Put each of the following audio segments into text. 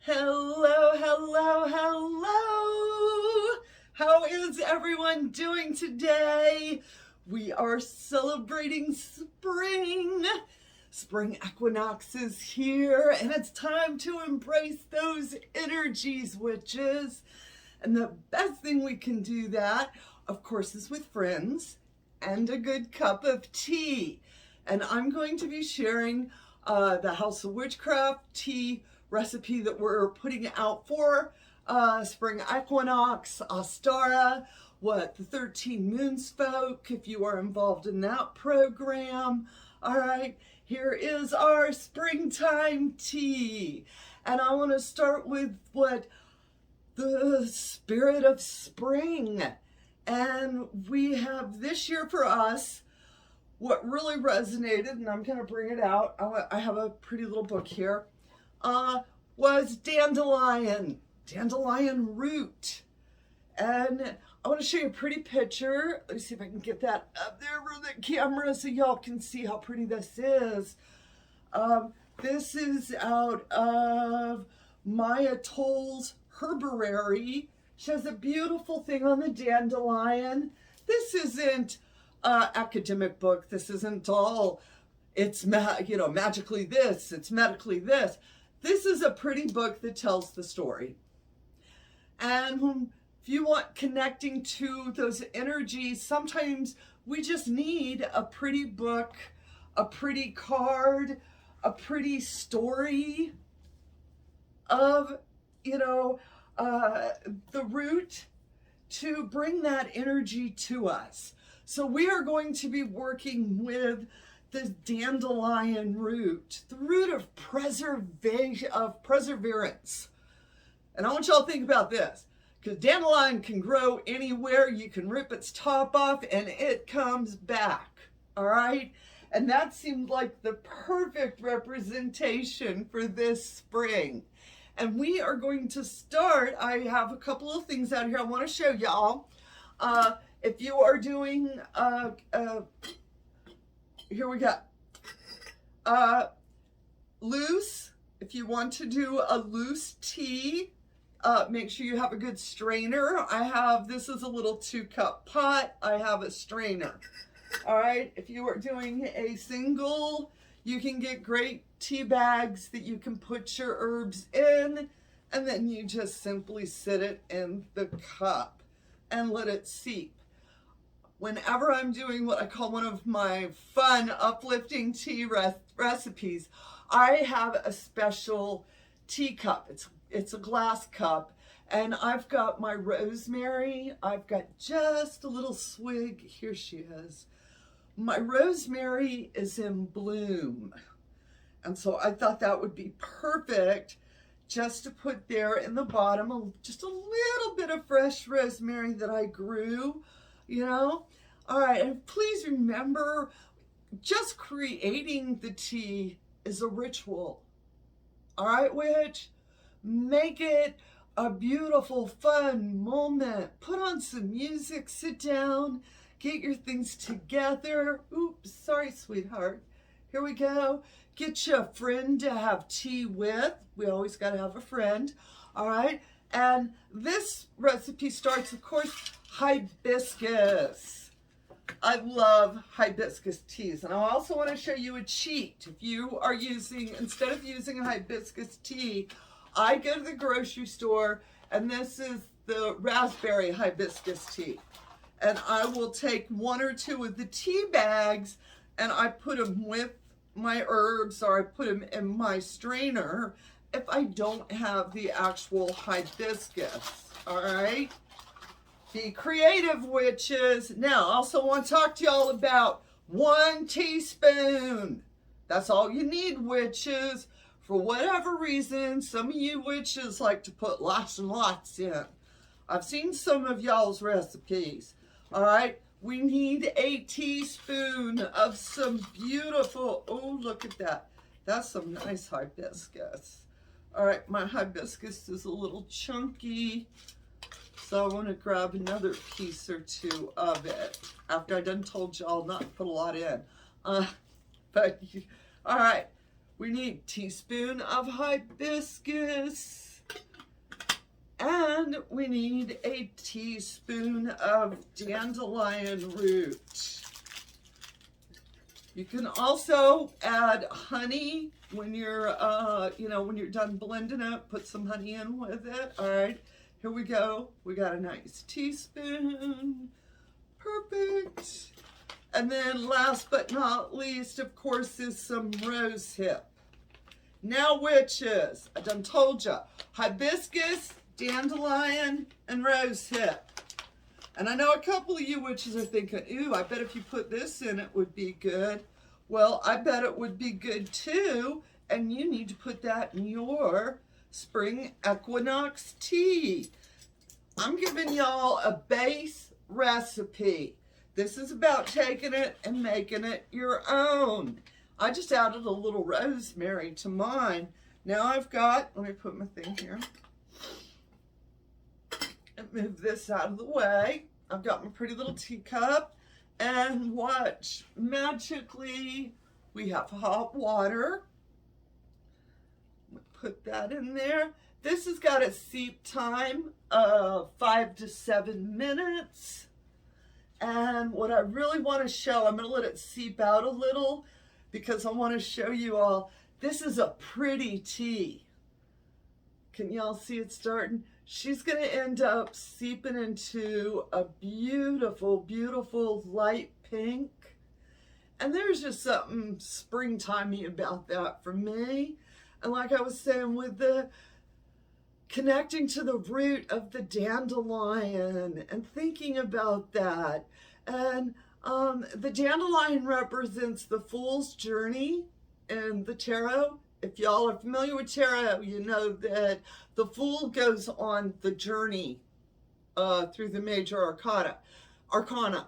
Hello, hello, hello. How is everyone doing today? We are celebrating spring. Spring equinox is here, and it's time to embrace those energies, witches. And the best thing we can do that, of course, is with friends and a good cup of tea. And I'm going to be sharing the House of Witchcraft tea recipe that we're putting out for spring equinox, Ostara, what the 13 moons spoke, if you are involved in that program. All right, here is our springtime tea. And I want to start with what the spirit of spring. And we have this year for us, what really resonated, and I'm going to bring it out. I have a pretty little book here. Was dandelion root. And I want to show you a pretty picture. Let me see if I can get that up there for the camera so y'all can see how pretty this is. This is out of Maya Toll's Herbarary. She has a beautiful thing on the dandelion. This isn't an academic book. This isn't all, it's magically this, it's medically this. This is a pretty book that tells the story. And if you want connecting to those energies, sometimes we just need a pretty book, a pretty card, a pretty story of, the root to bring that energy to us. So we are going to be working with the dandelion root, the root of preservation, of perseverance. And I want y'all to think about this, because dandelion can grow anywhere. You can rip its top off and it comes back, all right? And that seemed like the perfect representation for this spring. And we are going to start, I have a couple of things out here I want to show y'all. If you are doing, here we go, loose, if you want to do a loose tea, make sure you have a good strainer. This is a little 2-cup pot. I have a strainer. All right, if you are doing a single, you can get great tea bags that you can put your herbs in, and then you just simply sit it in the cup and let it seep. Whenever I'm doing what I call one of my fun, uplifting tea recipes, I have a special teacup. It's a glass cup, and I've got my rosemary. I've got just a little swig. Here she is. My rosemary is in bloom, and so I thought that would be perfect just to put there in the bottom, just a little bit of fresh rosemary that I grew, All right, and please remember, just creating the tea is a ritual. All right, witch? Make it a beautiful, fun moment. Put on some music, sit down, get your things together. Oops, sorry, sweetheart. Here we go. Get you a friend to have tea with. We always got to have a friend. All right. And this recipe starts, of course, hibiscus. I love hibiscus teas. And I also want to show you a cheat. If you are instead of using a hibiscus tea, I go to the grocery store, and this is the raspberry hibiscus tea. And I will take 1 or 2 of the tea bags, and I put them with my herbs, or I put them in my strainer if I don't have the actual hibiscus. All right? Be creative, witches. Now, I also want to talk to y'all about 1 teaspoon. That's all you need, witches. For whatever reason, some of you witches like to put lots and lots in. I've seen some of y'all's recipes. All right, we need a teaspoon of some beautiful, oh, look at that. That's some nice hibiscus. All right, my hibiscus is a little chunky, so I want to grab another piece or 2 of it after I done told y'all not to put a lot in. All right, we need a teaspoon of hibiscus. And we need a teaspoon of dandelion root. You can also add honey when you're, when you're done blending it, put some honey in with it. All right, here we go. We got a nice teaspoon. Perfect. And then last but not least, of course, is some rose hip. Now, witches, I done told you, hibiscus, dandelion, and rose hip. And I know a couple of you witches are thinking, ooh, I bet if you put this in, it would be good. Well, I bet it would be good too. And you need to put that in your spring equinox tea. I'm giving y'all a base recipe. This is about taking it and making it your own. I just added a little rosemary to mine. Now I've got, let me put my thing here. And move this out of the way. I've got my pretty little teacup. And watch, magically, we have hot water. Put that in there. This has got a seep time of 5 to 7 minutes. And what I really want to show, I'm going to let it seep out a little because I want to show you all, this is a pretty tea. Can y'all see it starting? She's going to end up seeping into a beautiful, beautiful light pink. And there's just something springtimey about that for me. And like I was saying, with the connecting to the root of the dandelion and thinking about that. And the dandelion represents the fool's journey in the tarot. If y'all are familiar with tarot, you know that the fool goes on the journey through the major arcana.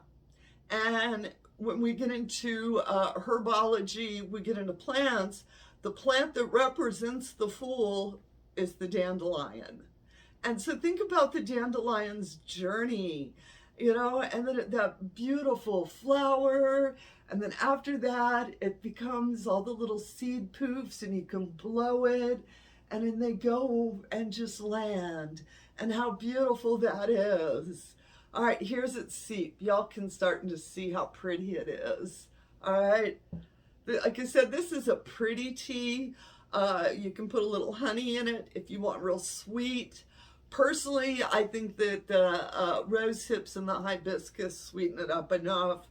And when we get into herbology, we get into plants. The plant that represents the fool is the dandelion. And so think about the dandelion's journey, and then that beautiful flower. And then after that, it becomes all the little seed poofs and you can blow it. And then they go and just land. And how beautiful that is. All right, here's its seep. Y'all can start to see how pretty it is. All right. Like I said, this is a pretty tea. You can put a little honey in it if you want real sweet. Personally, I think that the rose hips and the hibiscus sweeten it up enough,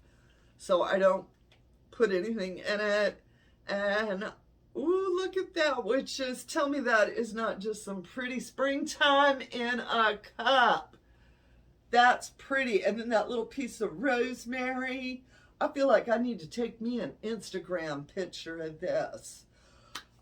so I don't put anything in it. And ooh, look at that, witches. Tell me that is not just some pretty springtime in a cup. That's pretty. And then that little piece of rosemary. I feel like I need to take me an Instagram picture of this.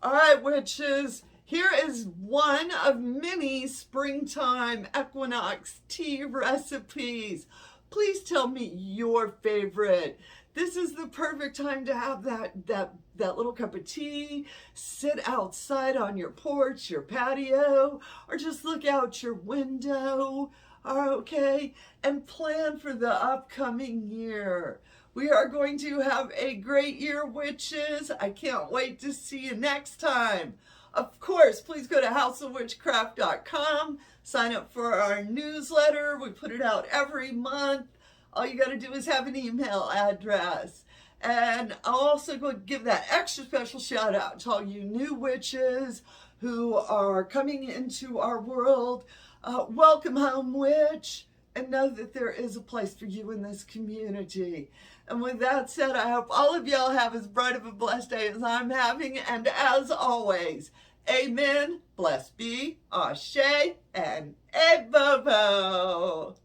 All right, witches, here is one of many springtime equinox tea recipes. Please tell me your favorite. This is the perfect time to have that little cup of tea, sit outside on your porch, your patio, or just look out your window, okay, and plan for the upcoming year. We are going to have a great year, witches. I can't wait to see you next time. Of course, please go to houseofwitchcraft.com. Sign up for our newsletter. We put it out every month. All you got to do is have an email address. And I'll also go give that extra special shout out to all you new witches who are coming into our world. Welcome home, witch. And know that there is a place for you in this community. And with that said, I hope all of y'all have as bright of a blessed day as I'm having. And as always, amen, blessed be, ashe, and ebobo.